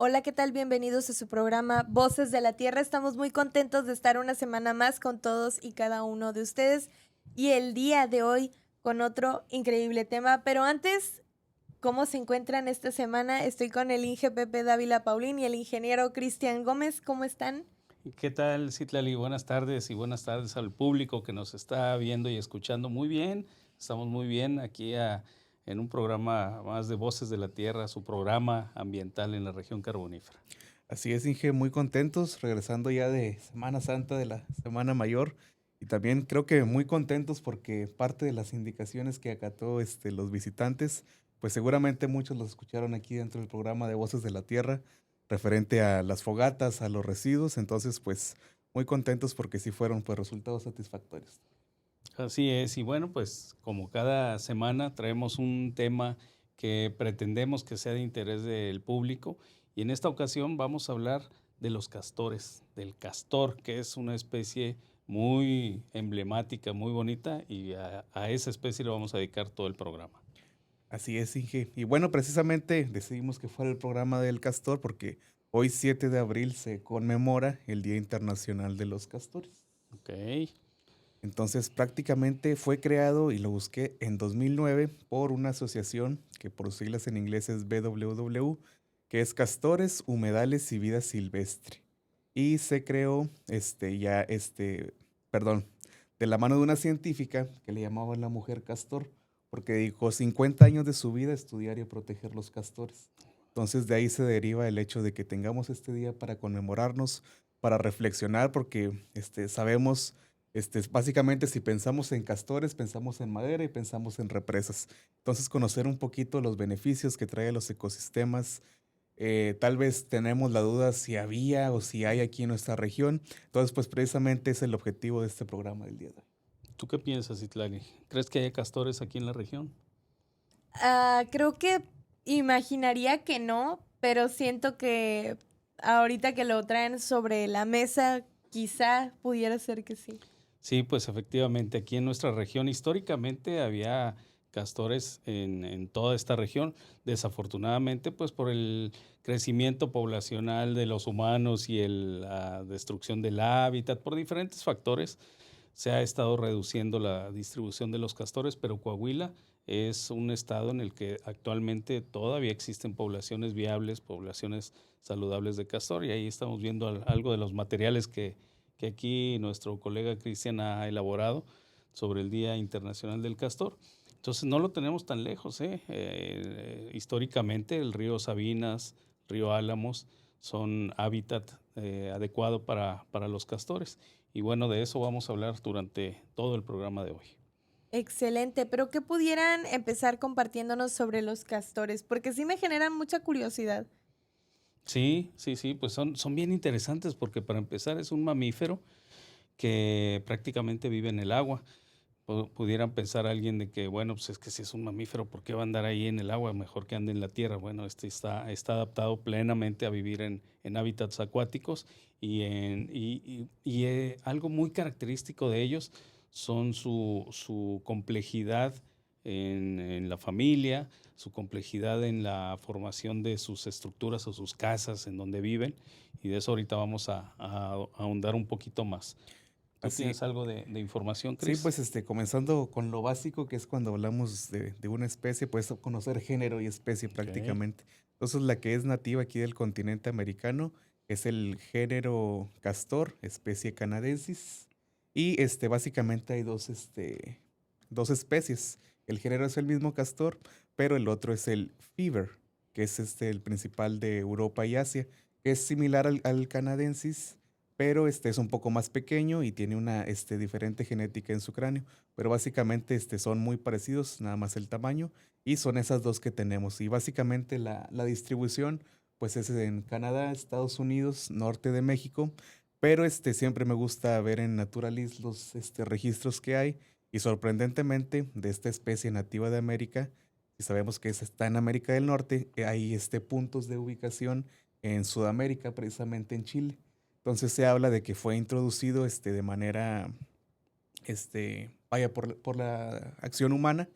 Hola, ¿qué tal? Bienvenidos a su programa Voces de la Tierra. Estamos muy contentos de estar una semana más con todos y cada uno de ustedes y el día de hoy con otro increíble tema. Pero antes, ¿cómo se encuentran esta semana? Estoy con el Inge Pepe Dávila Paulín y el ingeniero Cristian Gómez. ¿Cómo están? ¿Y qué tal, Citlali? Buenas tardes y buenas tardes al público que nos está viendo y escuchando. Muy bien, estamos muy bien aquí en un programa más de Voces de la Tierra, su programa ambiental en la región carbonífera. Así es, Inge, muy contentos, regresando ya de Semana Santa, de la Semana Mayor, y también creo que muy contentos porque parte de las indicaciones que acató los visitantes, pues seguramente muchos los escucharon aquí dentro del programa de Voces de la Tierra, referente a las fogatas, a los residuos, entonces pues muy contentos porque sí fueron pues resultados satisfactorios. Así es, y bueno, pues como cada semana traemos un tema que pretendemos que sea de interés del público y en esta ocasión vamos a hablar de los castores, del castor, que es una especie muy emblemática, muy bonita y a esa especie le vamos a dedicar todo el programa. Así es, Inge. Y bueno, precisamente decidimos que fuera el programa del castor porque hoy 7 de abril se conmemora el Día Internacional de los Castores. Ok, Entonces prácticamente fue creado y lo busqué en 2009 por una asociación que por sus siglas en inglés es BWW, que es Castores, Humedales y Vida Silvestre. Y se creó perdón, de la mano de una científica que le llamaban la mujer castor, porque dedicó 50 años de su vida a estudiar y a proteger los castores. Entonces de ahí se deriva el hecho de que tengamos este día para conmemorarnos, para reflexionar, porque sabemos básicamente, si pensamos en castores, pensamos en madera y pensamos en represas. Entonces, conocer un poquito los beneficios que trae los ecosistemas. Tal vez tenemos la duda si había o si hay aquí en nuestra región. Entonces, pues precisamente es el objetivo de este programa del día de hoy. ¿tú qué piensas, Itlali? ¿Crees que haya castores aquí en la región? Creo que imaginaría que no, pero siento que ahorita que lo traen sobre la mesa, quizá pudiera ser que sí. Sí, pues efectivamente, aquí en nuestra región históricamente había castores en toda esta región. Desafortunadamente, pues por el crecimiento poblacional de los humanos y la destrucción del hábitat, por diferentes factores, se ha estado reduciendo la distribución de los castores, pero Coahuila es un estado en el que actualmente todavía existen poblaciones viables, poblaciones saludables de castor, y ahí estamos viendo algo de los materiales que aquí nuestro colega Cristian ha elaborado sobre el Día Internacional del Castor. Entonces no lo tenemos tan lejos. Históricamente el río Sabinas, río Álamos son hábitat adecuado para los castores. Y bueno, de eso vamos a hablar durante todo el programa de hoy. Excelente, pero que pudieran empezar compartiéndonos sobre los castores, porque sí me generan mucha curiosidad. Sí, sí, sí, pues son bien interesantes porque para empezar es un mamífero que prácticamente vive en el agua. Pudieran pensar alguien de que, bueno, pues es que si es un mamífero, ¿por qué va a andar ahí en el agua? Mejor que ande en la tierra. Bueno, está adaptado plenamente a vivir en hábitats acuáticos y algo muy característico de ellos son su complejidad en la familia, su complejidad en la formación de sus estructuras o sus casas en donde viven, y de eso ahorita vamos a ahondar un poquito más. ¿Tú Así, tienes algo de información, sí, Chris? pues comenzando con lo básico, que es cuando hablamos de una especie, pues conocer género y especie Ok. prácticamente. Entonces, la que es nativa aquí del continente americano es el género castor, especie canadensis. Y básicamente hay dos especies. El género es el mismo castor, pero el otro es el fever, que es el principal de Europa y Asia, que es similar al canadensis, pero este es un poco más pequeño y tiene una diferente genética en su cráneo, pero básicamente son muy parecidos, nada más el tamaño, y son esas dos que tenemos. Y básicamente la distribución, pues es en Canadá, Estados Unidos, norte de México, pero siempre me gusta ver en Naturalis los registros que hay, y sorprendentemente de esta especie nativa de América, y sabemos que está en América del Norte, hay puntos de ubicación en Sudamérica, precisamente en Chile. Entonces se habla de que fue introducido de manera, vaya, por la acción humana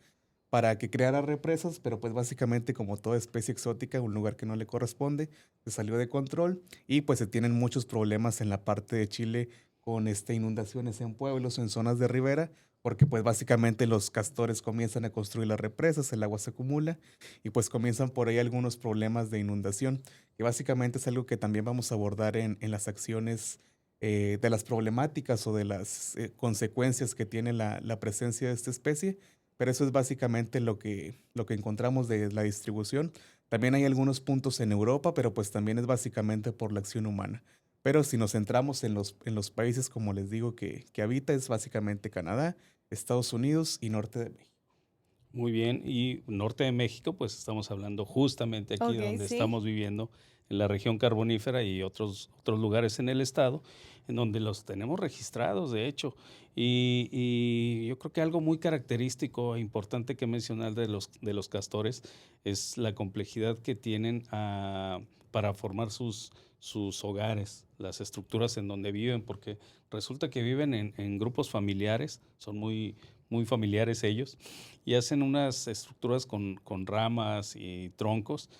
para que creara represas, pero pues básicamente como toda especie exótica, un lugar que no le corresponde, se salió de control y pues se tienen muchos problemas en la parte de Chile con inundaciones en pueblos o en zonas de ribera, porque pues básicamente los castores comienzan a construir las represas, el agua se acumula y pues comienzan por ahí algunos problemas de inundación, que básicamente es algo que también vamos a abordar en las acciones de las problemáticas o de las consecuencias que tiene la presencia de esta especie, pero eso es básicamente lo que encontramos de la distribución. También hay algunos puntos en Europa, pero pues también es básicamente por la acción humana. Pero si nos centramos en los países, como les digo, que habita, es básicamente Canadá, Estados Unidos y norte de México. Muy bien, y norte de México, pues estamos hablando justamente aquí Ok, donde sí. estamos viviendo, en la región carbonífera y otros lugares en el estado, en donde los tenemos registrados, de hecho. Y yo creo que algo muy característico e importante que mencionar de los castores es la complejidad que tienen para formar sus hogares, las estructuras en donde viven, porque resulta que viven en grupos familiares, son muy familiares ellos, y hacen unas estructuras con ramas y troncos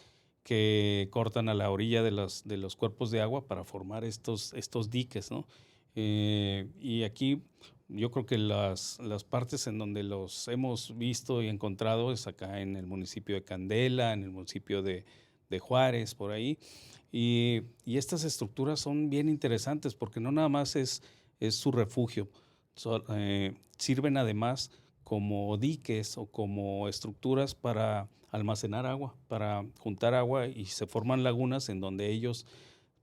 que cortan a la orilla de los cuerpos de agua para formar estos diques, ¿no? Y aquí yo creo que las partes en donde los hemos visto y encontrado es acá en el municipio de Candela, en el municipio de Juárez, por ahí. Y estas estructuras son bien interesantes porque no nada más es su refugio, sirven además como diques o como estructuras para almacenar agua, para juntar agua y se forman lagunas en donde ellos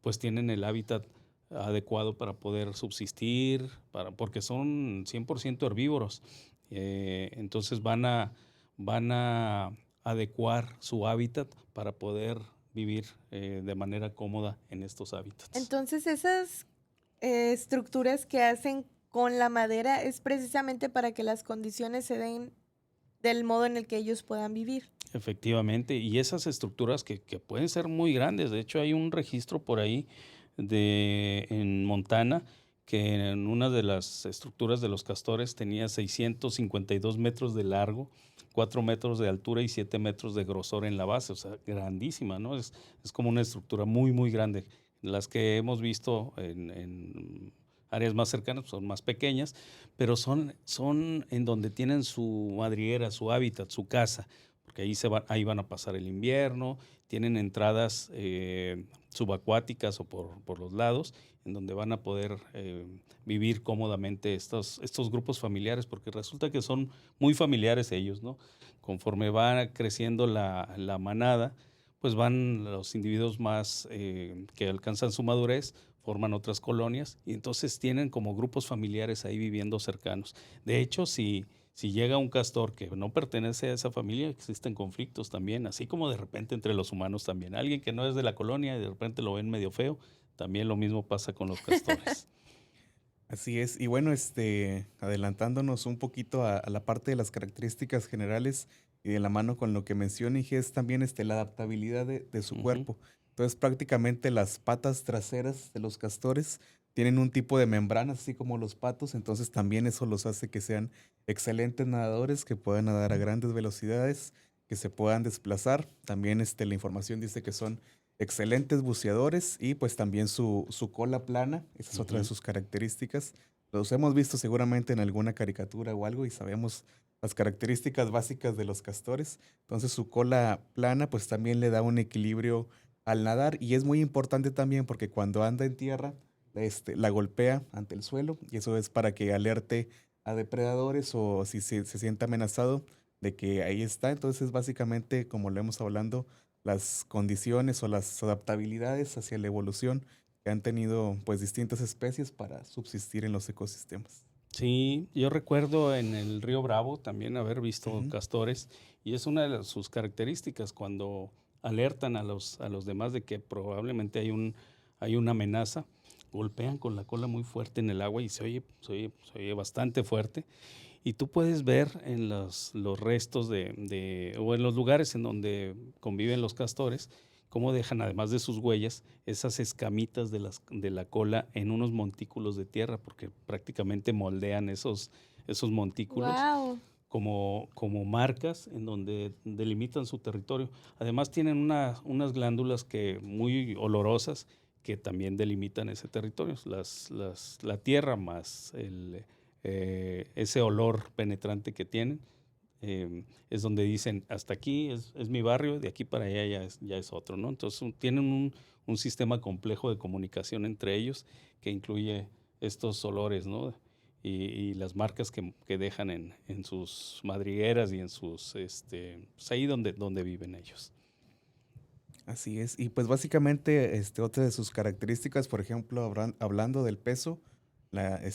pues tienen el hábitat adecuado para poder subsistir, porque son 100% herbívoros. Entonces van a adecuar su hábitat para poder vivir de manera cómoda en estos hábitats. Entonces, esas estructuras que hacen con la madera es precisamente para que las condiciones se den del modo en el que ellos puedan vivir. Efectivamente, y esas estructuras que pueden ser muy grandes, de hecho hay un registro por ahí en Montana que en una de las estructuras de los castores tenía 652 metros de largo, 4 metros de altura y 7 metros de grosor en la base, o sea, grandísima, ¿no? Es como una estructura muy grande. Las que hemos visto en áreas más cercanas son más pequeñas, pero son en donde tienen su madriguera, su hábitat, su casa, porque ahí van a pasar el invierno, tienen entradas subacuáticas o por los lados, en donde van a poder vivir cómodamente estos grupos familiares, porque resulta que son muy familiares ellos, ¿no? Conforme va creciendo la manada, pues van los individuos más que alcanzan su madurez, forman otras colonias y entonces tienen como grupos familiares ahí viviendo cercanos. De hecho, si llega un castor que no pertenece a esa familia, existen conflictos también, así como de repente entre los humanos también. Alguien que no es de la colonia y de repente lo ven medio feo, también lo mismo pasa con los castores. Así es. Y bueno, adelantándonos un poquito a la parte de las características generales y de la mano con lo que menciona Ige, es también la adaptabilidad de su Ujú. cuerpo. Entonces, prácticamente las patas traseras de los castores tienen un tipo de membranas, así como los patos. Entonces, también eso los hace que sean excelentes nadadores, que puedan nadar a grandes velocidades, que se puedan desplazar. También la información dice que son excelentes buceadores y pues también su cola plana, esa es otra de Ujú. sus características. Los hemos visto seguramente en alguna caricatura o algo y sabemos las características básicas de los castores. Entonces su cola plana pues también le da un equilibrio al nadar y es muy importante también porque cuando anda en tierra la golpea ante el suelo y eso es para que alerte a depredadores o si se siente amenazado de que ahí está. Entonces básicamente como lo hemos hablando las condiciones o las adaptabilidades hacia la evolución que han tenido pues distintas especies para subsistir en los ecosistemas. Sí, yo recuerdo en el río Bravo también haber visto Ujú. castores y es una de sus características cuando alertan a los demás de que probablemente hay una amenaza, golpean con la cola muy fuerte en el agua y se oye bastante fuerte. Y tú puedes ver en los restos o en los lugares en donde conviven los castores, cómo dejan, además de sus huellas, esas escamitas de la cola en unos montículos de tierra, porque prácticamente moldean esos montículos Wow. como marcas en donde delimitan su territorio. Además tienen unas glándulas muy olorosas que también delimitan ese territorio. La tierra más ese olor penetrante que tienen, es donde dicen, hasta aquí es mi barrio, de aquí para allá ya es otro, ¿no? Entonces tienen un sistema complejo de comunicación entre ellos que incluye estos olores, ¿no? Y las marcas que dejan en sus madrigueras y en sus, pues ahí donde viven ellos. Así es. Y pues básicamente, otra de sus características, por ejemplo, hablando del peso,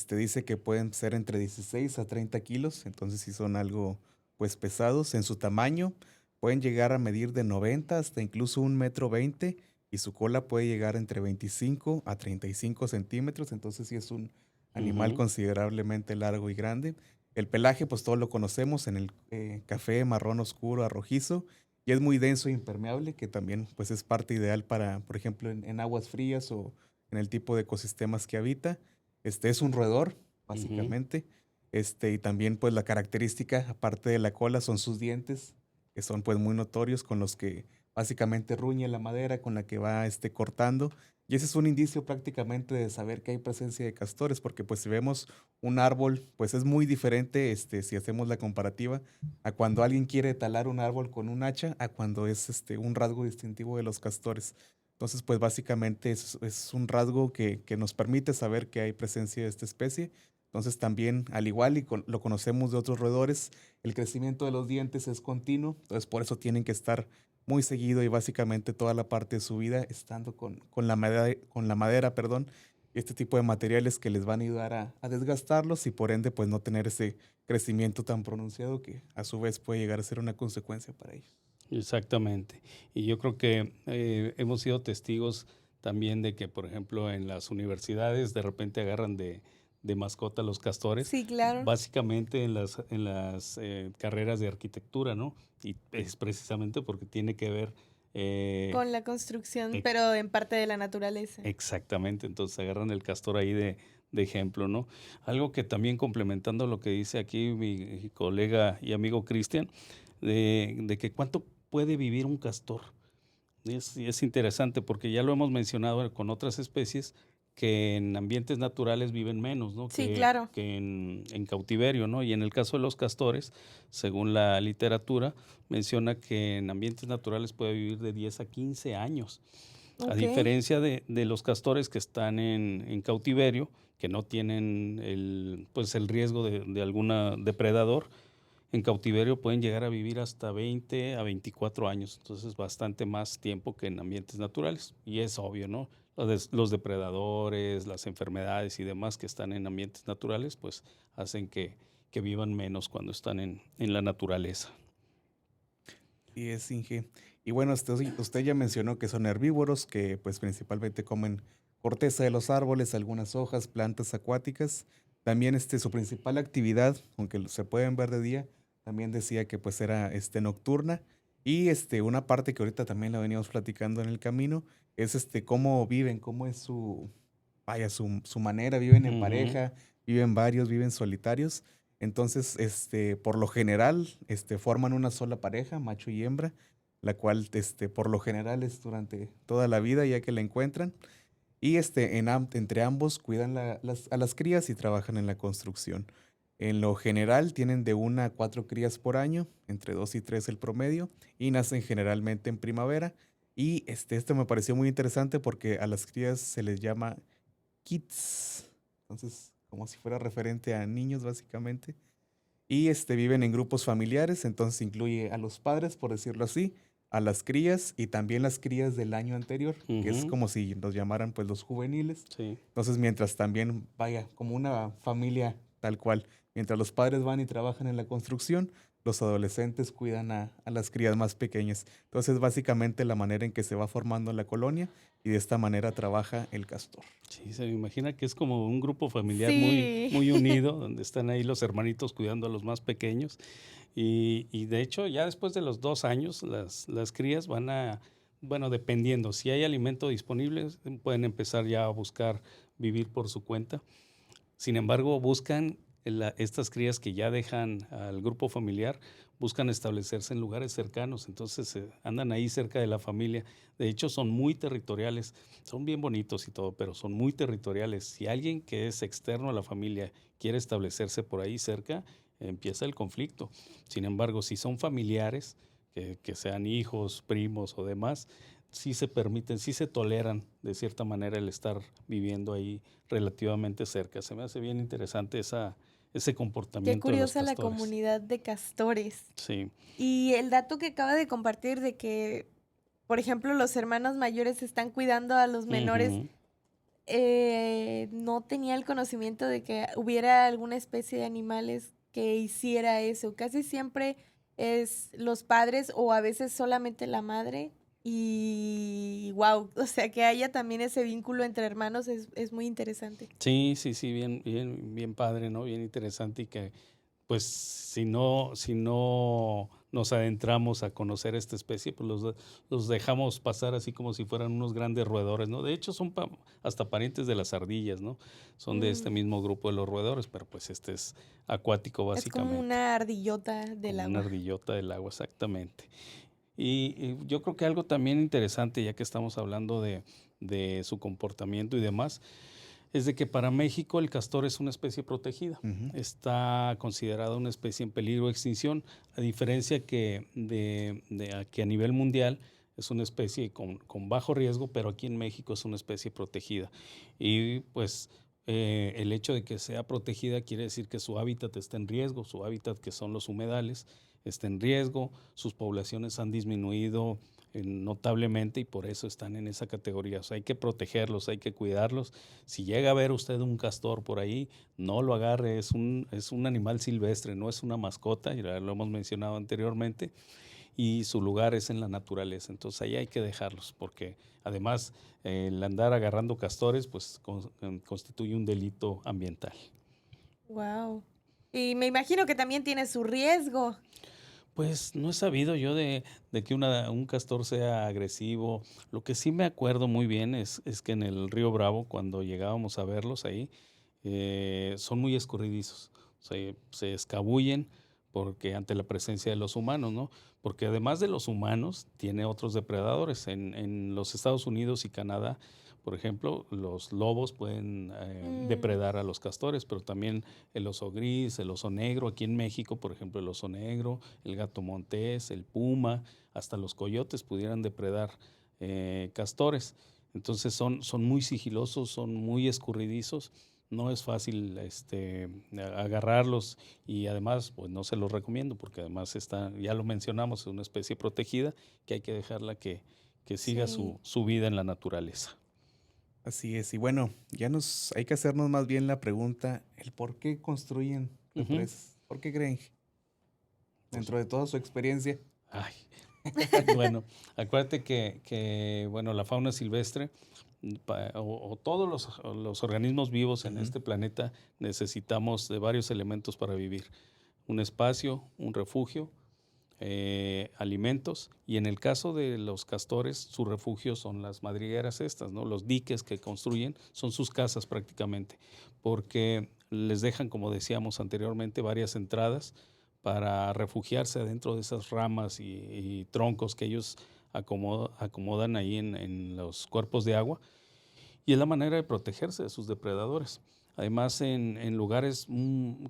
dice que pueden ser entre 16 a 30 kilos, entonces sí son algo, pues, pesados. En su tamaño, pueden llegar a medir de 90 hasta incluso 1,20 m, y su cola puede llegar entre 25 a 35 centímetros, entonces sí es un animal Ujú. considerablemente largo y grande. El pelaje, pues todos lo conocemos en el café, marrón oscuro, a rojizo, y es muy denso e impermeable, que también pues es parte ideal para, por ejemplo, en aguas frías o en el tipo de ecosistemas que habita. Es un roedor, Ujú. básicamente. Y también pues la característica, aparte de la cola, son sus dientes, que son pues muy notorios, con los que básicamente ruñe la madera con la que va cortando. Y ese es un indicio prácticamente de saber que hay presencia de castores, porque pues si vemos un árbol, pues es muy diferente, si hacemos la comparativa, a cuando alguien quiere talar un árbol con un hacha, a cuando es un rasgo distintivo de los castores. Entonces, pues básicamente es un rasgo que nos permite saber que hay presencia de esta especie. Entonces también, al igual lo conocemos de otros roedores, el crecimiento de los dientes es continuo, entonces por eso tienen que estar muy seguido y básicamente toda la parte de su vida estando con la madera, perdón, y este tipo de materiales que les van a ayudar a desgastarlos y por ende pues no tener ese crecimiento tan pronunciado que a su vez puede llegar a ser una consecuencia para ellos. Exactamente. Y yo creo que hemos sido testigos también de que, por ejemplo, en las universidades de repente agarran de mascota los castores, Sí, claro. básicamente en las carreras de arquitectura, ¿no? Y es precisamente porque tiene que ver eh, Con la construcción, e- pero en parte de la naturaleza. exactamente, entonces agarran el castor ahí de ejemplo, ¿no? Algo que también complementando lo que dice aquí mi colega y amigo Cristian, de que cuánto puede vivir un castor. Es interesante porque ya lo hemos mencionado con otras especies que en ambientes naturales viven menos, ¿no? Sí, Que, claro. que en cautiverio, ¿no? Y en el caso de los castores, según la literatura, menciona que en ambientes naturales puede vivir de 10 a 15 años. A Ok. diferencia de los castores que están en cautiverio, que no tienen pues el riesgo de algún depredador, en cautiverio pueden llegar a vivir hasta 20 a 24 años, entonces bastante más tiempo que en ambientes naturales. Y es obvio, ¿no? Los depredadores, las enfermedades y demás que están en ambientes naturales, pues hacen que vivan menos cuando están en la naturaleza. Y es Inge. Y bueno, usted ya mencionó que son herbívoros, que pues principalmente comen corteza de los árboles, algunas hojas, plantas acuáticas. También su principal actividad, aunque se pueden ver de día, también decía que pues era nocturna. Y una parte que ahorita también la veníamos platicando en el camino, es cómo viven, cómo es vaya, su manera, viven en Ujú. pareja, viven varios, viven solitarios. Entonces, por lo general, forman una sola pareja, macho y hembra, la cual, por lo general es durante toda la vida, ya que la encuentran. Y entre ambos cuidan a las crías y trabajan en la construcción. En lo general tienen de 1 a 4 crías por año, entre 2 y 3 el promedio, y nacen generalmente en primavera. Y esto me pareció muy interesante porque a las crías se les llama kids, entonces como si fuera referente a niños básicamente. Y viven en grupos familiares, entonces incluye a los padres, por decirlo así, a las crías y también las crías del año anterior, que es Ujú. como si los llamaran pues los juveniles. Sí. Entonces, mientras también vaya como una familia tal cual, mientras los padres van y trabajan en la construcción, los adolescentes cuidan a las crías más pequeñas. Entonces, básicamente la manera en que se va formando la colonia y de esta manera trabaja el castor. Sí, se me imagina que es como un grupo familiar muy, Sí. muy unido, donde están ahí los hermanitos cuidando a los más pequeños. Y de hecho, ya después de los 2 años, las crías bueno, dependiendo, si hay alimento disponible, pueden empezar ya a buscar vivir por su cuenta. Sin embargo, buscan estas crías que ya dejan al grupo familiar buscan establecerse en lugares cercanos, entonces andan ahí cerca de la familia. De hecho, son muy territoriales, son bien bonitos y todo, pero son muy territoriales. Si alguien que es externo a la familia quiere establecerse por ahí cerca, empieza el conflicto. Sin embargo, si son familiares, que sean hijos, primos o demás, sí se permiten, sí se toleran de cierta manera el estar viviendo ahí relativamente cerca. Se me hace bien interesante ese Qué comportamiento de los curiosa la castores. comunidad de castores. Sí. Y el dato que acaba de compartir de que, por ejemplo, los hermanos mayores están cuidando a los menores, Ujú. no tenía el conocimiento de que hubiera alguna especie de animales que hiciera eso. Casi siempre es los padres o a veces solamente la madre. Y wow, o sea, que haya también ese vínculo entre hermanos es muy interesante. Sí, sí, sí, bien padre, ¿no? Bien interesante y que pues si no nos adentramos a conocer esta especie, pues los dejamos pasar así como si fueran unos grandes roedores, ¿no? De hecho, son hasta parientes de las ardillas, ¿no? Son de este Mm, mismo grupo de los roedores, pero pues este es acuático es como básicamente, una ardillota del como una agua. ardillota del agua, exactamente. Y yo creo que algo también interesante, ya que estamos hablando de su comportamiento y demás, es de que para México el castor es una especie protegida. Ujú. Está considerada una especie en peligro de extinción, a diferencia que a nivel mundial es una especie con bajo riesgo, pero aquí en México es una especie protegida. Y pues el hecho de que sea protegida quiere decir que su hábitat está en riesgo, su hábitat que son los humedales está en riesgo, sus poblaciones han disminuido notablemente y por eso están en esa categoría. O sea, hay que protegerlos, hay que cuidarlos. Si llega a ver usted un castor por ahí, no lo agarre, es un animal silvestre, no es una mascota, ya lo hemos mencionado anteriormente, y su lugar es en la naturaleza. Entonces ahí hay que dejarlos, porque además el andar agarrando castores, pues constituye un delito ambiental. Wow. Y me imagino que también tiene su riesgo. Pues no he sabido yo de que un castor sea agresivo. Lo que sí me acuerdo muy bien es que en el Río Bravo, cuando llegábamos a verlos ahí, son muy escurridizos. Se escabullen porque ante la presencia de los humanos, ¿no? Porque además de los humanos, tiene otros depredadores. En los Estados Unidos y Canadá, por ejemplo, los lobos pueden Mm, depredar a los castores, pero también el oso gris, el oso negro. Aquí en México, por ejemplo, el oso negro, el gato montés, el puma, hasta los coyotes pudieran depredar castores. Entonces son muy sigilosos, son muy escurridizos. No es fácil agarrarlos y además pues no se los recomiendo porque además ya lo mencionamos, es una especie protegida que hay que dejarla que siga sí. su vida en la naturaleza. Así es. Y bueno, hay que hacernos más bien la pregunta, el por qué construyen Ujú. represas. ¿Por qué creen? Pues, Dentro de toda su experiencia. ay, bueno, acuérdate que, bueno, la fauna silvestre o todos los organismos vivos en Ujú. este planeta necesitamos de varios elementos para vivir. Un espacio, un refugio, alimentos y en el caso de los castores, su refugio son las madrigueras estas, ¿no? Los diques que construyen son sus casas prácticamente, porque les dejan, como decíamos anteriormente, varias entradas para refugiarse adentro de esas ramas y troncos que ellos acomodan ahí en los cuerpos de agua y es la manera de protegerse de sus depredadores. Además, en lugares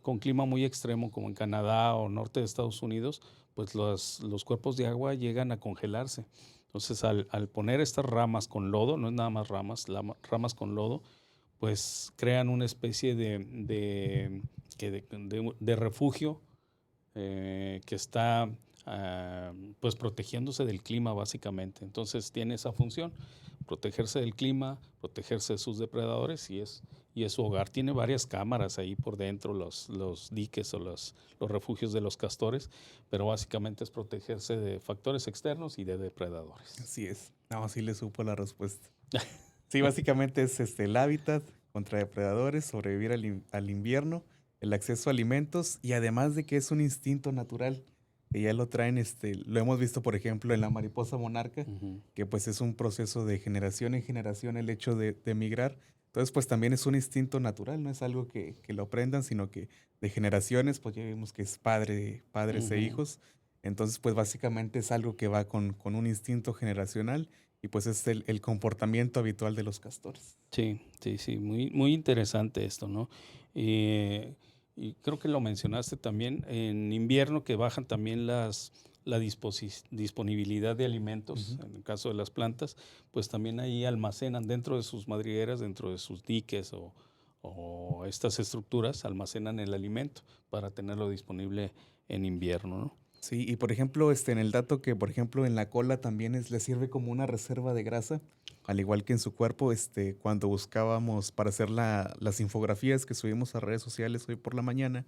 con clima muy extremo, como en Canadá o norte de Estados Unidos, pues los cuerpos de agua llegan a congelarse. Entonces, al poner estas ramas con lodo, no es nada más ramas, ramas con lodo, pues crean una especie de refugio que está pues protegiéndose del clima básicamente. Entonces tiene esa función, protegerse del clima, protegerse de sus depredadores y es su hogar. Tiene varias cámaras ahí por dentro, los diques o los refugios de los castores, pero básicamente es protegerse de factores externos y de depredadores. Así es. No, sí le supo la respuesta. Sí, básicamente es el hábitat contra depredadores, sobrevivir al invierno, el acceso a alimentos y además de que es un instinto natural, que ya lo traen, lo hemos visto por ejemplo en la mariposa monarca, Ujú. que pues es un proceso de generación en generación el hecho de migrar. Entonces, pues también es un instinto natural, no es algo que lo aprendan, sino que de generaciones, pues ya vimos que es padres e Ujú. hijos. Entonces, pues básicamente es algo que va con un instinto generacional y pues es el comportamiento habitual de los castores. Sí, sí, sí, muy, muy interesante esto, ¿no? Eh, y creo que lo mencionaste también, en invierno que bajan también disponibilidad de alimentos, Ujú. en el caso de las plantas, pues también ahí almacenan dentro de sus madrigueras, dentro de sus diques o estas estructuras, almacenan el alimento para tenerlo disponible en invierno, ¿no? Sí, y por ejemplo, en el dato que, por ejemplo, en la cola también le sirve como una reserva de grasa, al igual que en su cuerpo, cuando buscábamos para hacer las infografías que subimos a redes sociales hoy por la mañana,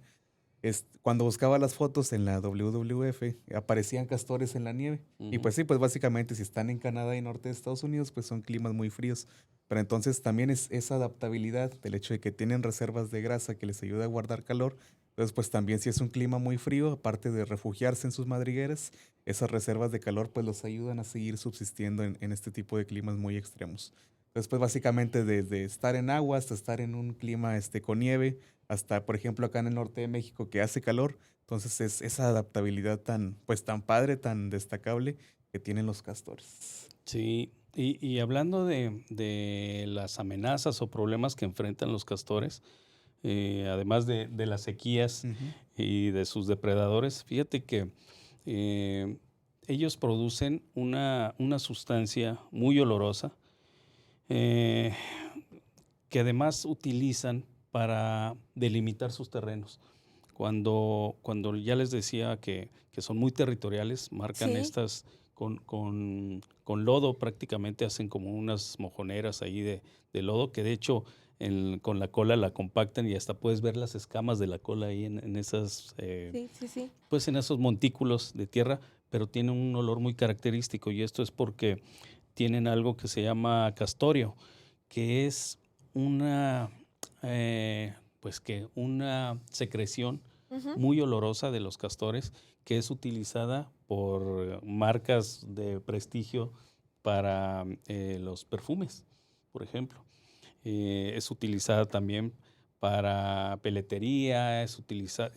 cuando buscaba las fotos en la WWF, aparecían castores en la nieve. Y Ujú. pues sí, pues básicamente si están en Canadá y norte de Estados Unidos, pues son climas muy fríos. Pero entonces también es esa adaptabilidad del hecho de que tienen reservas de grasa que les ayuda a guardar calor. Entonces, pues también si es un clima muy frío, aparte de refugiarse en sus madrigueras, esas reservas de calor pues los ayudan a seguir subsistiendo en este tipo de climas muy extremos. Entonces, pues básicamente desde estar en agua hasta estar en un clima con nieve, hasta, por ejemplo, acá en el norte de México que hace calor. Entonces es esa adaptabilidad tan padre, tan destacable que tienen los castores. Sí, y hablando de las amenazas o problemas que enfrentan los castores, además de las sequías Ujú. y de sus depredadores, fíjate que eh, ellos producen una sustancia muy olorosa eh, que además utilizan para delimitar sus terrenos. Cuando ya les decía que son muy territoriales, marcan Sí, estas con lodo, prácticamente hacen como unas mojoneras ahí de lodo, que de hecho con la cola la compactan y hasta puedes ver las escamas de la cola ahí en esas, sí, sí, sí. pues en esos montículos de tierra, pero tiene un olor muy característico y esto es porque tienen algo que se llama castorio, que es una, una secreción Ujú. muy olorosa de los castores que es utilizada por marcas de prestigio para los perfumes, por ejemplo. Es utilizada también para peletería,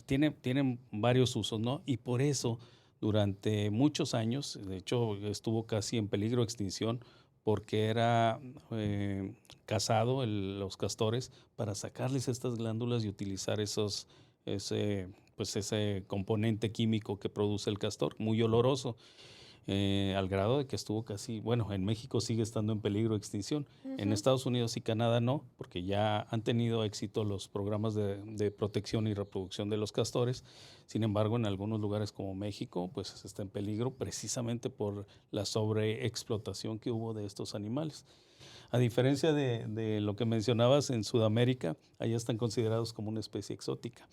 tienen varios usos, ¿no? Y por eso durante muchos años, de hecho estuvo casi en peligro de extinción porque era cazado los castores para sacarles estas glándulas y utilizar ese componente químico que produce el castor, muy oloroso, al grado de que estuvo casi, bueno, en México sigue estando en peligro de extinción. En Ujú. Estados Unidos y Canadá no, porque ya han tenido éxito los programas de protección y reproducción de los castores. Sin embargo, en algunos lugares como México, pues está en peligro precisamente por la sobreexplotación que hubo de estos animales. A diferencia de lo que mencionabas en Sudamérica, allá están considerados como una especie exótica.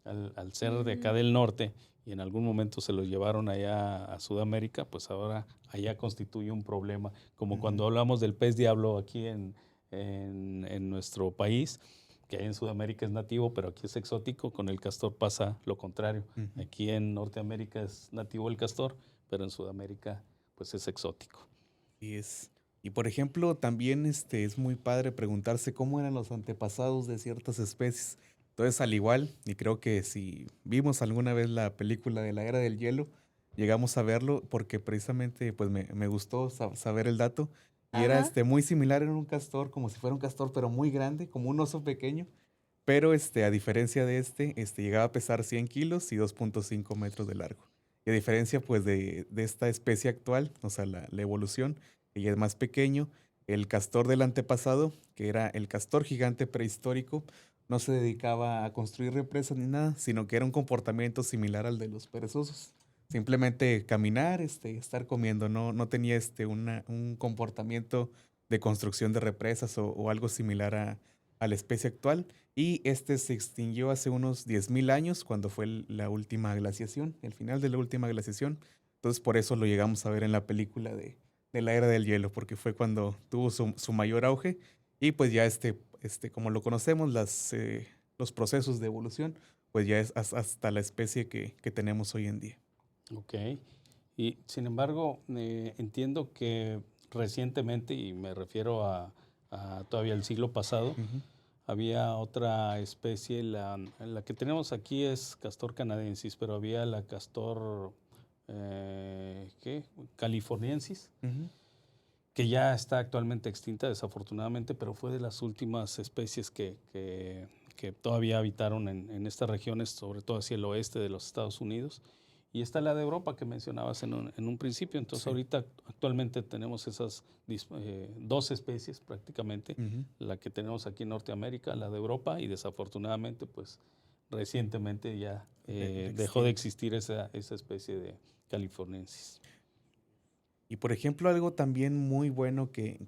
Al ser de acá Mm, del norte y en algún momento se los llevaron allá a Sudamérica, pues ahora allá constituye un problema. Como Ujú. cuando hablamos del pez diablo aquí en nuestro país, que en Sudamérica es nativo, pero aquí es exótico, con el castor pasa lo contrario. Ujú. Aquí en Norteamérica es nativo el castor, pero en Sudamérica pues es exótico. Y y por ejemplo, también es muy padre preguntarse cómo eran los antepasados de ciertas especies. Entonces, al igual, y creo que si vimos alguna vez la película de la Era del Hielo, llegamos a verlo porque precisamente pues me gustó saber el dato. Y era ajá. muy similar en un castor, como si fuera un castor, pero muy grande, como un oso pequeño. Pero a diferencia de llegaba a pesar 100 kilos y 2.5 metros de largo. Y a diferencia pues de esta especie actual, o sea, la evolución, que ya es más pequeño, el castor del antepasado, que era el castor gigante prehistórico, no se dedicaba a construir represas ni nada, sino que era un comportamiento similar al de los perezosos. Simplemente caminar, estar comiendo, no tenía un comportamiento de construcción de represas o algo similar a la especie actual. Y este se extinguió hace unos 10.000 años, cuando fue la última glaciación, el final de la última glaciación. Entonces, por eso lo llegamos a ver en la película de la Era del Hielo, porque fue cuando tuvo su mayor auge. Y pues ya como lo conocemos, los procesos de evolución, pues ya es hasta la especie que tenemos hoy en día. Ok. Y sin embargo, entiendo que recientemente, y me refiero todavía el siglo pasado. Ujú. Había otra especie, la que tenemos aquí es Castor canadensis, pero había la Castor californiensis, Ujú. que ya está actualmente extinta desafortunadamente, pero fue de las últimas especies que todavía habitaron en estas regiones, sobre todo hacia el oeste de los Estados Unidos. Y está la de Europa que mencionabas en un principio. Entonces Sí. ahorita actualmente tenemos esas dos especies prácticamente, Ujú. la que tenemos aquí en Norteamérica, la de Europa, y desafortunadamente pues recientemente ya dejó de existir esa especie de californiensis. Y por ejemplo, algo también muy bueno que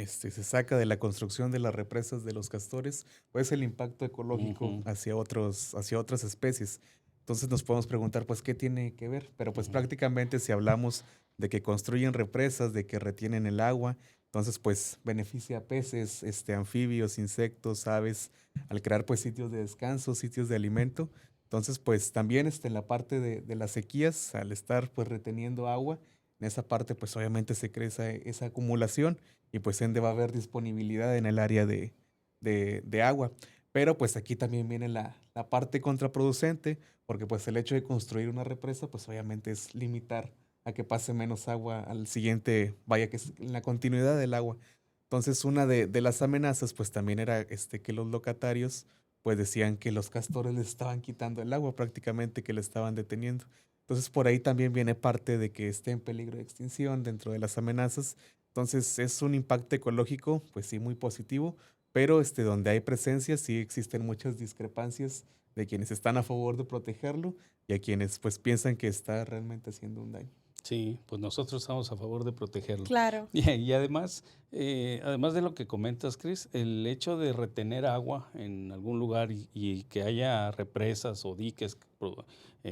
se saca de la construcción de las represas de los castores, pues el impacto ecológico Ujú, hacia otras especies. Entonces nos podemos preguntar, pues, ¿qué tiene que ver? Pero pues ujú. prácticamente si hablamos de que construyen represas, de que retienen el agua, entonces pues beneficia a peces, anfibios, insectos, aves, al crear pues sitios de descanso, sitios de alimento. Entonces pues también en la parte de las sequías, al estar pues reteniendo agua, en esa parte, pues obviamente se crea esa acumulación y pues ende va a haber disponibilidad en el área de agua. Pero pues aquí también viene la parte contraproducente, porque pues el hecho de construir una represa, pues obviamente es limitar a que pase menos agua al siguiente, vaya que es en la continuidad del agua. Entonces una de las amenazas pues también era que los locatarios pues decían que los castores les estaban quitando el agua prácticamente, que le estaban deteniendo. Entonces por ahí también viene parte de que esté en peligro de extinción dentro de las amenazas. Entonces es un impacto ecológico, pues sí, muy positivo, pero donde hay presencia sí existen muchas discrepancias de quienes están a favor de protegerlo y a quienes pues piensan que está realmente haciendo un daño. Sí, pues nosotros estamos a favor de protegerlo. Claro. Y además, además de lo que comentas, Chris, el hecho de retener agua en algún lugar y que haya represas o diques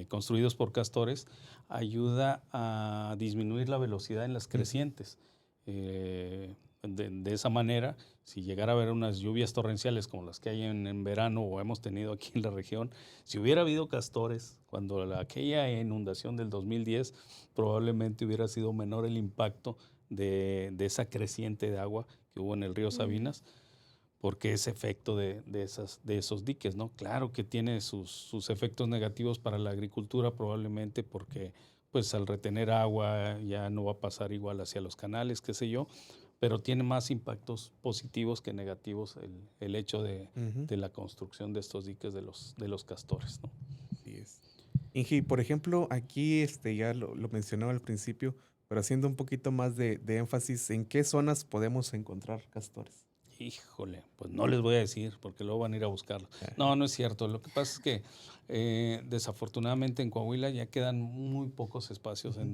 construidos por castores ayuda a disminuir la velocidad en las Ujú. crecientes. De esa manera, si llegara a haber unas lluvias torrenciales como las que hay en verano o hemos tenido aquí en la región, si hubiera habido castores cuando aquella inundación del 2010, probablemente hubiera sido menor el impacto de esa creciente de agua que hubo en el río Mm. Sabinas, porque ese efecto de esos diques, ¿no? Claro que tiene sus efectos negativos para la agricultura, probablemente porque pues al retener agua ya no va a pasar igual hacia los canales, qué sé yo, pero tiene más impactos positivos que negativos el hecho Ujú. de la construcción de estos diques de los castores, ¿no? Así es. Ingi, por ejemplo, aquí ya lo mencionaba al principio, pero haciendo un poquito más de énfasis, ¿en qué zonas podemos encontrar castores? Híjole, pues no les voy a decir porque luego van a ir a buscarlo. Ajá. No, no es cierto. Lo que pasa es que desafortunadamente en Coahuila ya quedan muy pocos espacios Ujú.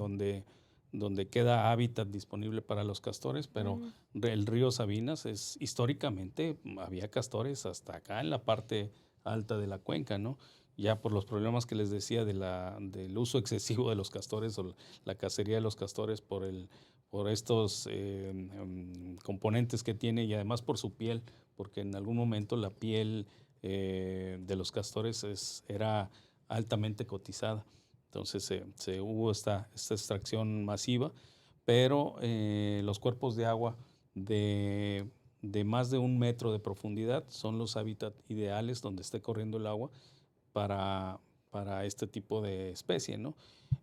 donde queda hábitat disponible para los castores, pero Mm. el río Sabinas históricamente había castores hasta acá en la parte alta de la cuenca, ¿no? Ya por los problemas que les decía del uso excesivo de los castores o la cacería de los castores por estos componentes que tiene y además por su piel, porque en algún momento la piel de los castores era altamente cotizada. Entonces hubo esta extracción masiva, pero los cuerpos de agua de más de 1 metro de profundidad son los hábitats ideales donde esté corriendo el agua para, para este tipo de especie, ¿no?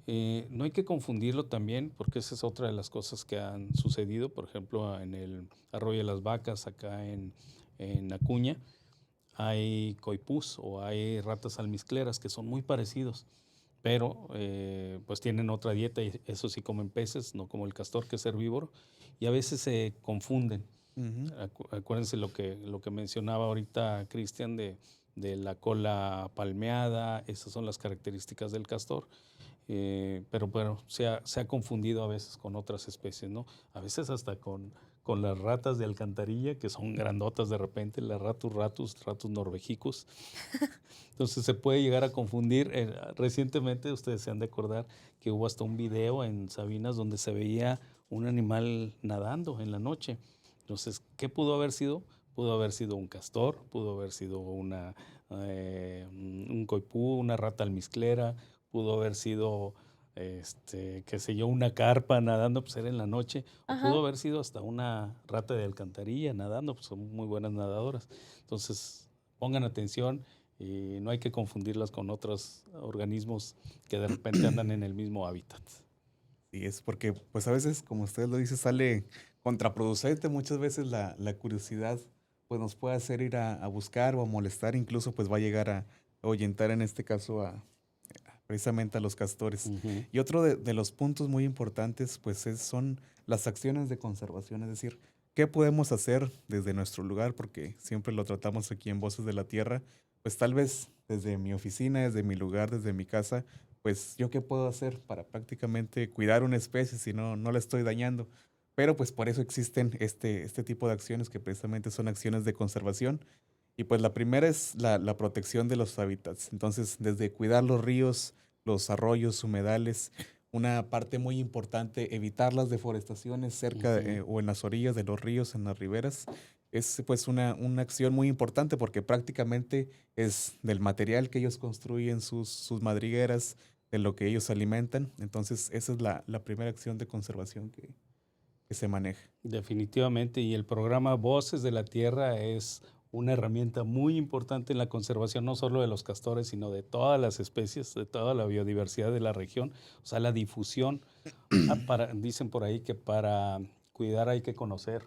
No hay que confundirlo también, porque esa es otra de las cosas que han sucedido, por ejemplo, en el Arroyo de las Vacas, acá en Acuña, hay coipús o hay ratas almizcleras que son muy parecidos, pero pues tienen otra dieta y eso sí comen peces, no como el castor que es herbívoro, y a veces se confunden. Ujú. Acuérdense lo que mencionaba ahorita Cristian de la cola palmeada, esas son las características del castor. Pero bueno, se ha confundido a veces con otras especies, ¿no? A veces hasta con las ratas de alcantarilla, que son grandotas de repente, las ratus norvegicus. Entonces se puede llegar a confundir. Recientemente ustedes se han de acordar que hubo hasta un video en Sabinas donde se veía un animal nadando en la noche. Entonces, ¿qué pudo haber sido? Pudo haber sido un castor, pudo haber sido un coipú, una rata almizclera, pudo haber sido qué sé yo, una carpa nadando, pues era en la noche, o Ajá. pudo haber sido hasta una rata de alcantarilla nadando, pues son muy buenas nadadoras. Entonces, pongan atención y no hay que confundirlas con otros organismos que de repente andan en el mismo hábitat. Y es porque, pues a veces, como usted lo dice, sale contraproducente. Muchas veces la curiosidad, pues nos puede hacer ir a buscar o a molestar, incluso pues va a llegar a ahuyentar en este caso precisamente a los castores. Ujú. Y otro de los puntos muy importantes, pues son las acciones de conservación, es decir, ¿qué podemos hacer desde nuestro lugar? Porque siempre lo tratamos aquí en Voces de la Tierra, pues tal vez desde mi oficina, desde mi lugar, desde mi casa, pues yo qué puedo hacer para prácticamente cuidar una especie si no la estoy dañando. Pero pues por eso existen este tipo de acciones que precisamente son acciones de conservación. Y pues la primera es la protección de los hábitats. Entonces, desde cuidar los ríos, los arroyos, humedales, una parte muy importante, evitar las deforestaciones cerca Ujú. o en las orillas de los ríos, en las riberas, es pues una acción muy importante porque prácticamente es del material que ellos construyen sus madrigueras, de lo que ellos alimentan. Entonces, esa es la primera acción de conservación que se maneja. Definitivamente, y el programa Voces de la Tierra es una herramienta muy importante en la conservación no solo de los castores, sino de todas las especies, de toda la biodiversidad de la región, o sea, la difusión. Dicen por ahí que para cuidar hay que conocer.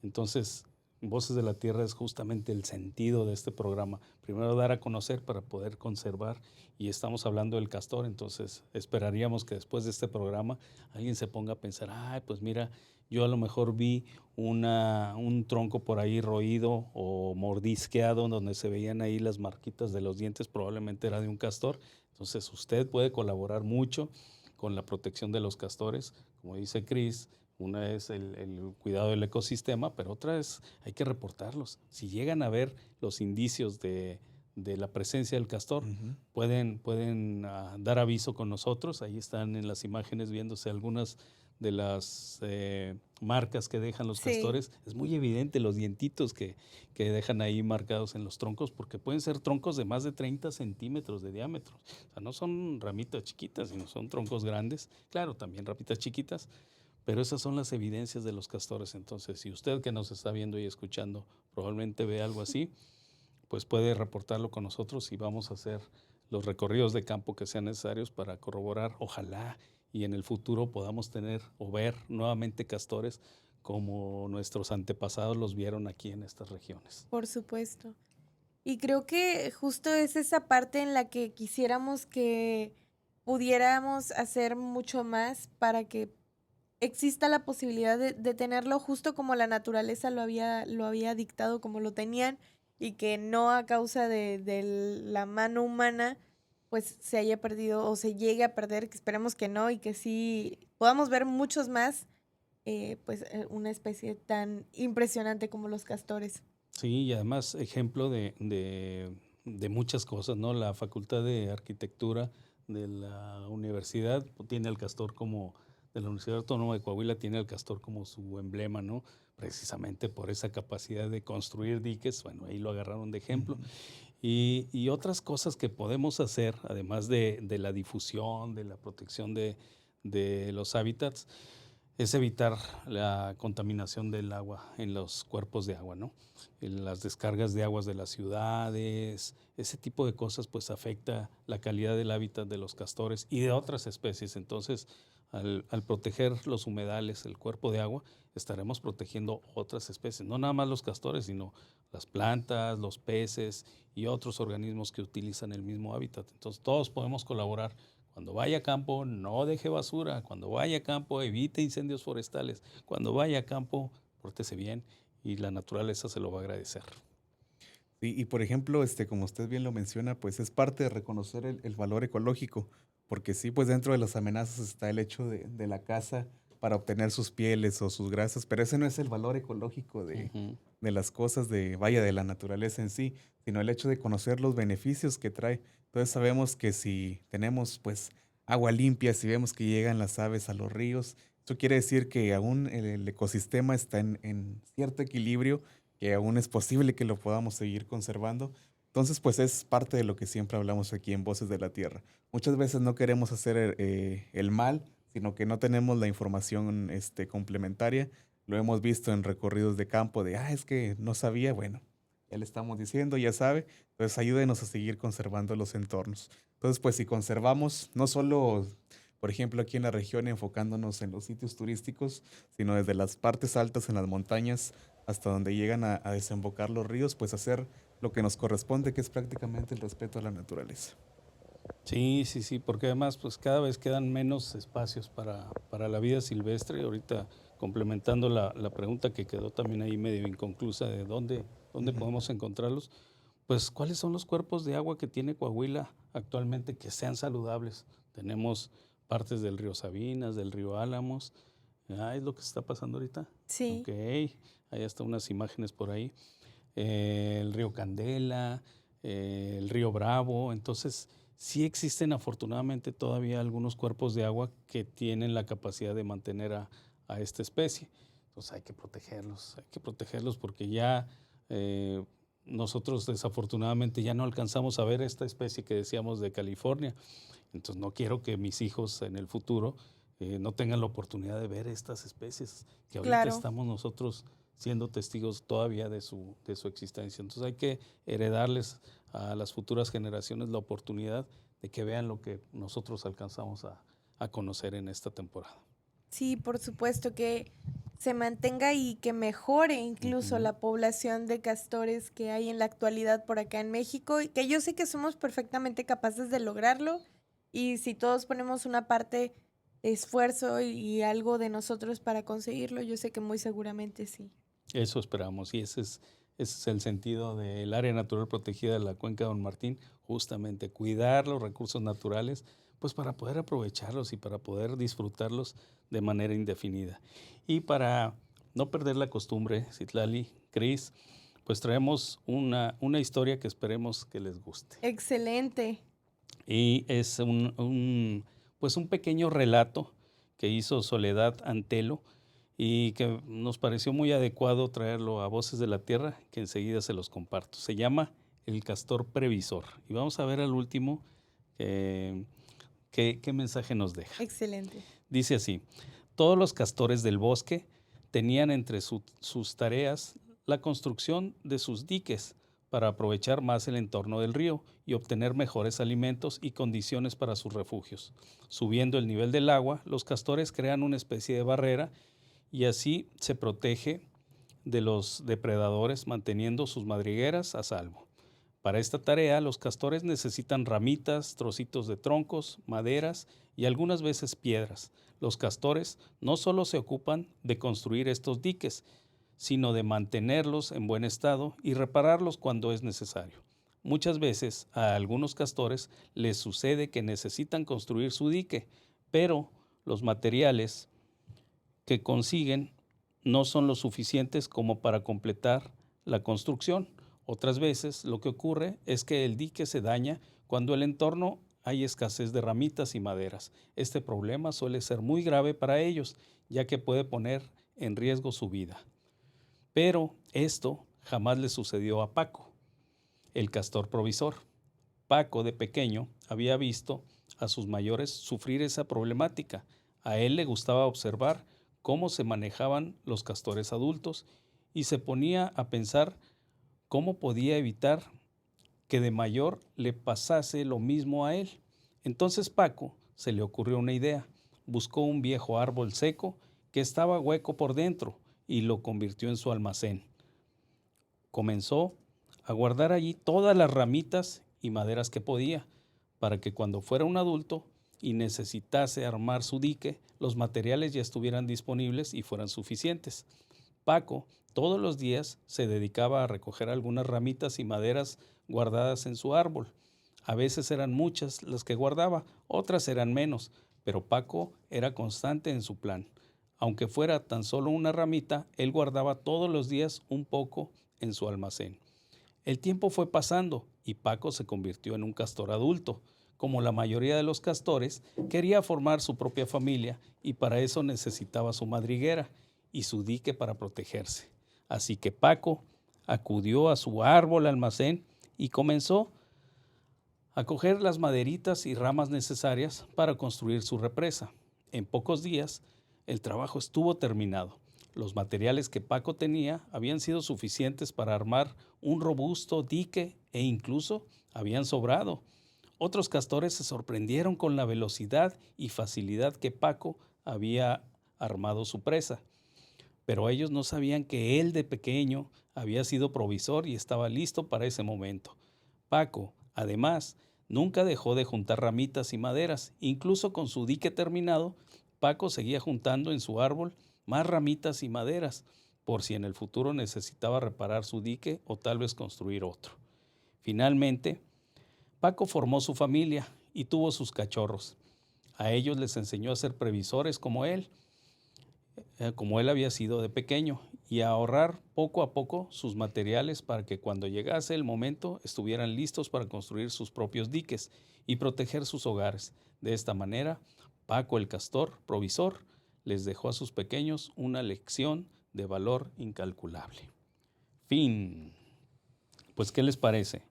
Entonces, Voces de la Tierra es justamente el sentido de este programa. Primero dar a conocer para poder conservar, y estamos hablando del castor, entonces esperaríamos que después de este programa alguien se ponga a pensar, ay, pues mira, yo a lo mejor vi un tronco por ahí roído o mordisqueado donde se veían ahí las marquitas de los dientes, probablemente era de un castor. Entonces usted puede colaborar mucho con la protección de los castores, como dice Chris. Una es el cuidado del ecosistema, pero otra es hay que reportarlos. Si llegan a ver los indicios de la presencia del castor, Ujú. pueden dar aviso con nosotros. Ahí están en las imágenes viéndose algunas de las marcas que dejan los Sí. castores. Es muy evidente los dientitos que dejan ahí marcados en los troncos, porque pueden ser troncos de más de 30 centímetros de diámetro. O sea, no son ramitas chiquitas, sino son troncos grandes. Claro, también ramitas chiquitas, pero esas son las evidencias de los castores. Entonces, si usted que nos está viendo y escuchando probablemente ve algo así, pues puede reportarlo con nosotros y vamos a hacer los recorridos de campo que sean necesarios para corroborar, ojalá, y en el futuro podamos tener o ver nuevamente castores como nuestros antepasados los vieron aquí en estas regiones. Por supuesto. Y creo que justo es esa parte en la que quisiéramos que pudiéramos hacer mucho más para que exista la posibilidad de tenerlo justo como la naturaleza lo había dictado, como lo tenían, y que no a causa de la mano humana, pues se haya perdido o se llegue a perder, que esperemos que no, y que sí podamos ver muchos más, una especie tan impresionante como los castores. Sí, y además ejemplo de muchas cosas, ¿no? La Facultad de Arquitectura de la universidad tiene al castor como, de la Universidad Autónoma de Coahuila tiene al castor como su emblema, ¿no? Precisamente por esa capacidad de construir diques, bueno, ahí lo agarraron de ejemplo. Ujú. Y otras cosas que podemos hacer, además de la difusión, de la protección de los hábitats, es evitar la contaminación del agua en los cuerpos de agua, ¿no? En las descargas de aguas de las ciudades, ese tipo de cosas pues afecta la calidad del hábitat de los castores y de otras especies. Entonces, al proteger los humedales, el cuerpo de agua, estaremos protegiendo otras especies, no nada más los castores, sino las plantas, los peces y otros organismos que utilizan el mismo hábitat. Entonces, todos podemos colaborar. Cuando vaya a campo, no deje basura. Cuando vaya a campo, evite incendios forestales. Cuando vaya a campo, pórtese bien y la naturaleza se lo va a agradecer. Sí, y por ejemplo, como usted bien lo menciona, pues es parte de reconocer el valor ecológico, porque sí, pues dentro de las amenazas está el hecho de la caza para obtener sus pieles o sus grasas, pero ese no es el valor ecológico Ujú. de las cosas vaya, de la naturaleza en sí, sino el hecho de conocer los beneficios que trae. Entonces sabemos que si tenemos pues agua limpia, si vemos que llegan las aves a los ríos, eso quiere decir que aún el ecosistema está en cierto equilibrio, que aún es posible que lo podamos seguir conservando. Entonces, pues es parte de lo que siempre hablamos aquí en Voces de la Tierra. Muchas veces no queremos hacer el mal, sino que no tenemos la información complementaria. Lo hemos visto en recorridos de campo de, es que no sabía, bueno, ya le estamos diciendo, ya sabe. Entonces ayúdenos a seguir conservando los entornos. Entonces, pues si conservamos, no solo, por ejemplo, aquí en la región enfocándonos en los sitios turísticos, sino desde las partes altas en las montañas hasta donde llegan a desembocar los ríos, pues hacer lo que nos corresponde, que es prácticamente el respeto a la naturaleza. Sí, sí, sí, porque además pues cada vez quedan menos espacios para la vida silvestre. Ahorita complementando la pregunta que quedó también ahí medio inconclusa de dónde Ujú. podemos encontrarlos, pues ¿cuáles son los cuerpos de agua que tiene Coahuila actualmente que sean saludables? Tenemos partes del río Sabinas, del río Álamos. ¿Es lo que se está pasando ahorita? Sí, Ok, hay hasta unas imágenes por ahí. El río Candela, el río Bravo. Entonces, sí existen afortunadamente todavía algunos cuerpos de agua que tienen la capacidad de mantener a esta especie. Entonces hay que protegerlos porque ya nosotros desafortunadamente ya no alcanzamos a ver esta especie que decíamos de California. Entonces no quiero que mis hijos en el futuro no tengan la oportunidad de ver estas especies que ahorita claro. estamos nosotros siendo testigos todavía de su existencia. Entonces hay que heredarles a las futuras generaciones la oportunidad de que vean lo que nosotros alcanzamos a conocer en esta temporada. Sí, por supuesto que se mantenga y que mejore incluso Ujú. la población de castores que hay en la actualidad por acá en México, y que yo sé que somos perfectamente capaces de lograrlo, y si todos ponemos una parte de esfuerzo y algo de nosotros para conseguirlo, yo sé que muy seguramente sí. Eso esperamos y ese es el sentido del área natural protegida de la Cuenca de Don Martín, justamente cuidar los recursos naturales, pues para poder aprovecharlos y para poder disfrutarlos de manera indefinida. Y para no perder la costumbre, Citlali, Cris, pues traemos una historia que esperemos que les guste. Excelente. Y es pues un pequeño relato que hizo Soledad Antelo y que nos pareció muy adecuado traerlo a Voces de la Tierra, que enseguida se los comparto. Se llama El Castor Previsor. Y vamos a ver al último qué mensaje nos deja. Excelente. Dice así: todos los castores del bosque tenían entre sus tareas la construcción de sus diques para aprovechar más el entorno del río y obtener mejores alimentos y condiciones para sus refugios. Subiendo el nivel del agua, los castores crean una especie de barrera y así se protege de los depredadores, manteniendo sus madrigueras a salvo. Para esta tarea, los castores necesitan ramitas, trocitos de troncos, maderas y algunas veces piedras. Los castores no solo se ocupan de construir estos diques, sino de mantenerlos en buen estado y repararlos cuando es necesario. Muchas veces a algunos castores les sucede que necesitan construir su dique, pero los materiales que consiguen no son lo suficientes como para completar la construcción. Otras veces lo que ocurre es que el dique se daña cuando en el entorno hay escasez de ramitas y maderas. Este problema suele ser muy grave para ellos, ya que puede poner en riesgo su vida. Pero esto jamás le sucedió a Paco, el castor provisor. Paco, de pequeño, había visto a sus mayores sufrir esa problemática. A él le gustaba observar cómo se manejaban los castores adultos y se ponía a pensar cómo podía evitar que de mayor le pasase lo mismo a él. Entonces Paco se le ocurrió una idea. Buscó un viejo árbol seco que estaba hueco por dentro y lo convirtió en su almacén. Comenzó a guardar allí todas las ramitas y maderas que podía, para que cuando fuera un adulto y necesitase armar su dique, los materiales ya estuvieran disponibles y fueran suficientes. Paco todos los días se dedicaba a recoger algunas ramitas y maderas guardadas en su árbol. A veces eran muchas las que guardaba, otras eran menos, pero Paco era constante en su plan. Aunque fuera tan solo una ramita, él guardaba todos los días un poco en su almacén. El tiempo fue pasando y Paco se convirtió en un castor adulto. Como la mayoría de los castores, quería formar su propia familia y para eso necesitaba su madriguera y su dique para protegerse. Así que Paco acudió a su árbol almacén y comenzó a coger las maderitas y ramas necesarias para construir su represa. En pocos días, el trabajo estuvo terminado. Los materiales que Paco tenía habían sido suficientes para armar un robusto dique e incluso habían sobrado. Otros castores se sorprendieron con la velocidad y facilidad que Paco había armado su presa. Pero ellos no sabían que él de pequeño había sido provisor y estaba listo para ese momento. Paco, además, nunca dejó de juntar ramitas y maderas. Incluso con su dique terminado, Paco seguía juntando en su árbol más ramitas y maderas, por si en el futuro necesitaba reparar su dique o tal vez construir otro. Finalmente, Paco formó su familia y tuvo sus cachorros. A ellos les enseñó a ser previsores como él había sido de pequeño, y a ahorrar poco a poco sus materiales para que cuando llegase el momento estuvieran listos para construir sus propios diques y proteger sus hogares. De esta manera, Paco el castor, provisor, les dejó a sus pequeños una lección de valor incalculable. Fin. Pues, ¿qué les parece?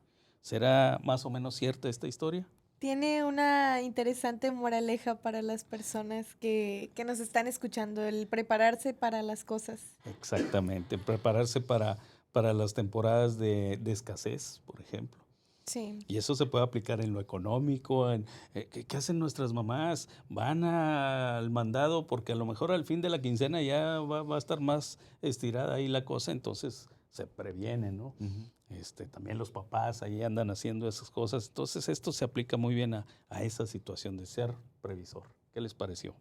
¿Será más o menos cierta esta historia? Tiene una interesante moraleja para las personas que nos están escuchando, el prepararse para las cosas. Exactamente, prepararse para las temporadas de escasez, por ejemplo. Sí. Y eso se puede aplicar en lo económico. ¿Qué hacen nuestras mamás? Van al mandado porque a lo mejor al fin de la quincena ya va a estar más estirada ahí la cosa, entonces se previenen, ¿no? Ujú. También los papás ahí andan haciendo esas cosas. Entonces esto se aplica muy bien a esa situación de ser previsor. ¿Qué les pareció?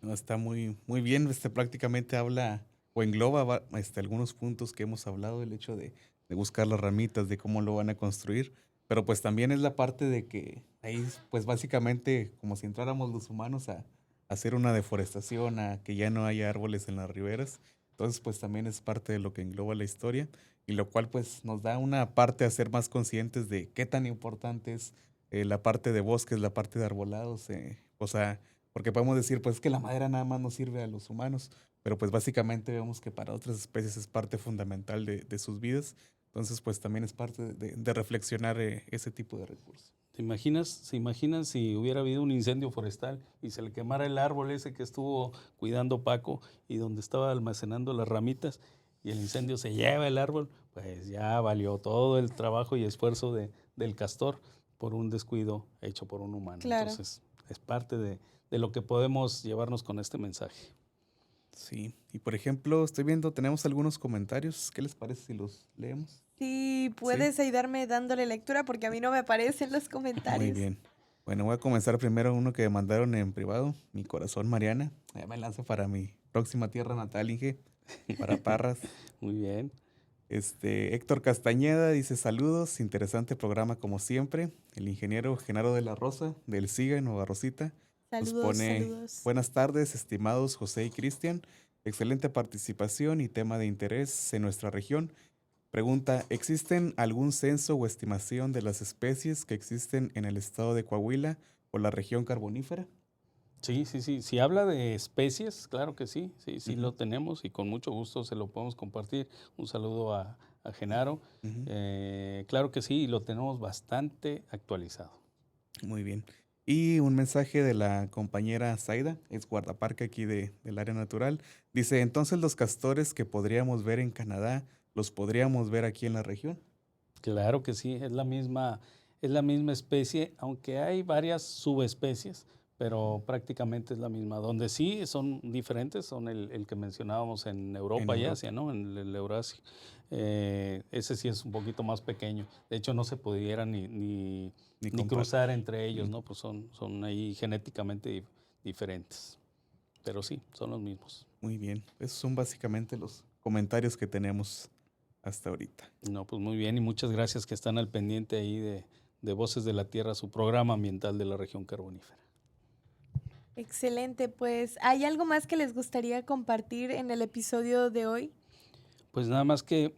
No, está muy, muy bien. Prácticamente habla o engloba algunos puntos que hemos hablado, el hecho de buscar las ramitas, de cómo lo van a construir. Pero pues también es la parte de que ahí, pues básicamente, como si entráramos los humanos a hacer una deforestación, a que ya no haya árboles en las riberas. Entonces, pues también es parte de lo que engloba la historia, y lo cual pues nos da una parte a ser más conscientes de qué tan importante es la parte de bosques, la parte de arbolados, o sea, porque podemos decir, pues, que la madera nada más nos sirve a los humanos, pero pues básicamente vemos que para otras especies es parte fundamental de sus vidas. Entonces, pues también es parte de reflexionar ese tipo de recursos. ¿Se imaginan si hubiera habido un incendio forestal y se le quemara el árbol ese que estuvo cuidando Paco y donde estaba almacenando las ramitas, y el incendio se lleva el árbol? Pues ya valió todo el trabajo y esfuerzo del castor por un descuido hecho por un humano. Claro. Entonces, es parte de lo que podemos llevarnos con este mensaje. Sí, y por ejemplo, estoy viendo, tenemos algunos comentarios. ¿Qué les parece si los leemos? Sí, puedes ayudarme dándole lectura porque a mí no me aparecen los comentarios. Muy bien. Bueno, voy a comenzar primero uno que me mandaron en privado. Mi corazón, Mariana. Ya me lanzo para mi próxima tierra natal, Inge, para Parras. Muy bien. Héctor Castañeda dice saludos, interesante programa como siempre. El ingeniero Genaro de la Rosa, del SIGA en Nueva Rosita, nos Saludos, pone saludos. buenas tardes, estimados José y Cristian. Excelente participación y tema de interés en nuestra región. Pregunta, ¿existen algún censo o estimación de las especies que existen en el estado de Coahuila o la región carbonífera? Sí. Si habla de especies, claro que sí. Sí Ujú. lo tenemos y con mucho gusto se lo podemos compartir. Un saludo a Genaro. Ujú. Claro que sí, lo tenemos bastante actualizado. Muy bien. Y un mensaje de la compañera Zaida, es guardaparque aquí del área natural. Dice, entonces los castores que podríamos ver en Canadá, ¿los podríamos ver aquí en la región? Claro que sí, es la misma especie, aunque hay varias subespecies, pero prácticamente es la misma. Donde sí son diferentes son el que mencionábamos en Europa y Europa. Asia, ¿no? En el Eurasia. Ese sí es un poquito más pequeño. De hecho, no se pudiera ni cruzar entre ellos, ¿no? Pues son ahí genéticamente diferentes. Pero sí, son los mismos. Muy bien. Esos son básicamente los comentarios que tenemos hasta ahorita. No, pues muy bien, y muchas gracias que están al pendiente ahí de Voces de la Tierra, su programa ambiental de la región carbonífera. Excelente, pues ¿hay algo más que les gustaría compartir en el episodio de hoy? Pues nada más que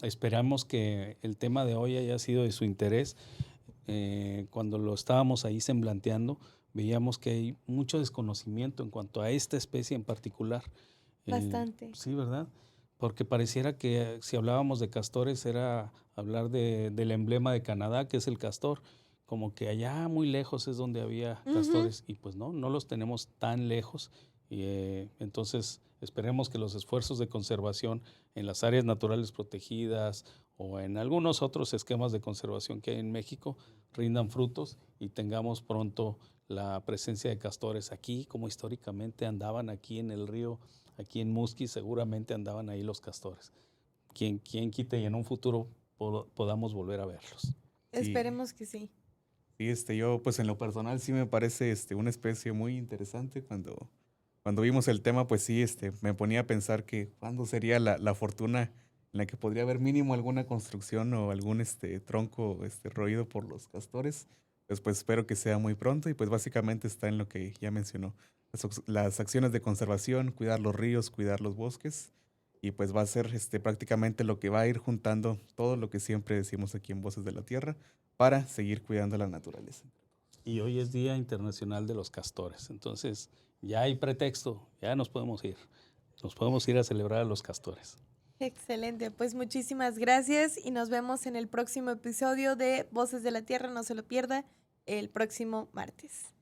esperamos que el tema de hoy haya sido de su interés. Cuando lo estábamos ahí semblanteando, veíamos que hay mucho desconocimiento en cuanto a esta especie en particular. Bastante. Sí, ¿verdad? porque pareciera que si hablábamos de castores era hablar del emblema de Canadá, que es el castor, como que allá muy lejos es donde había castores, y pues no los tenemos tan lejos, y entonces esperemos que los esfuerzos de conservación en las áreas naturales protegidas o en algunos otros esquemas de conservación que hay en México rindan frutos y tengamos pronto la presencia de castores aquí, como históricamente andaban aquí en el río, aquí en Musquis, seguramente andaban ahí los castores. Quién quite y en un futuro podamos volver a verlos. Sí, Esperemos que sí. sí, yo pues en lo personal sí me parece una especie muy interesante. Cuando vimos el tema, pues sí, me ponía a pensar que cuándo sería la fortuna en la que podría haber mínimo alguna construcción o algún tronco roído por los castores. Pues espero que sea muy pronto y pues básicamente está en lo que ya mencionó. Las acciones de conservación, cuidar los ríos, cuidar los bosques y pues va a ser prácticamente lo que va a ir juntando todo lo que siempre decimos aquí en Voces de la Tierra para seguir cuidando la naturaleza. Y hoy es Día Internacional de los Castores, entonces ya hay pretexto, ya nos podemos ir. Nos podemos ir a celebrar a los castores. Excelente, pues muchísimas gracias y nos vemos en el próximo episodio de Voces de la Tierra, no se lo pierda, el próximo martes.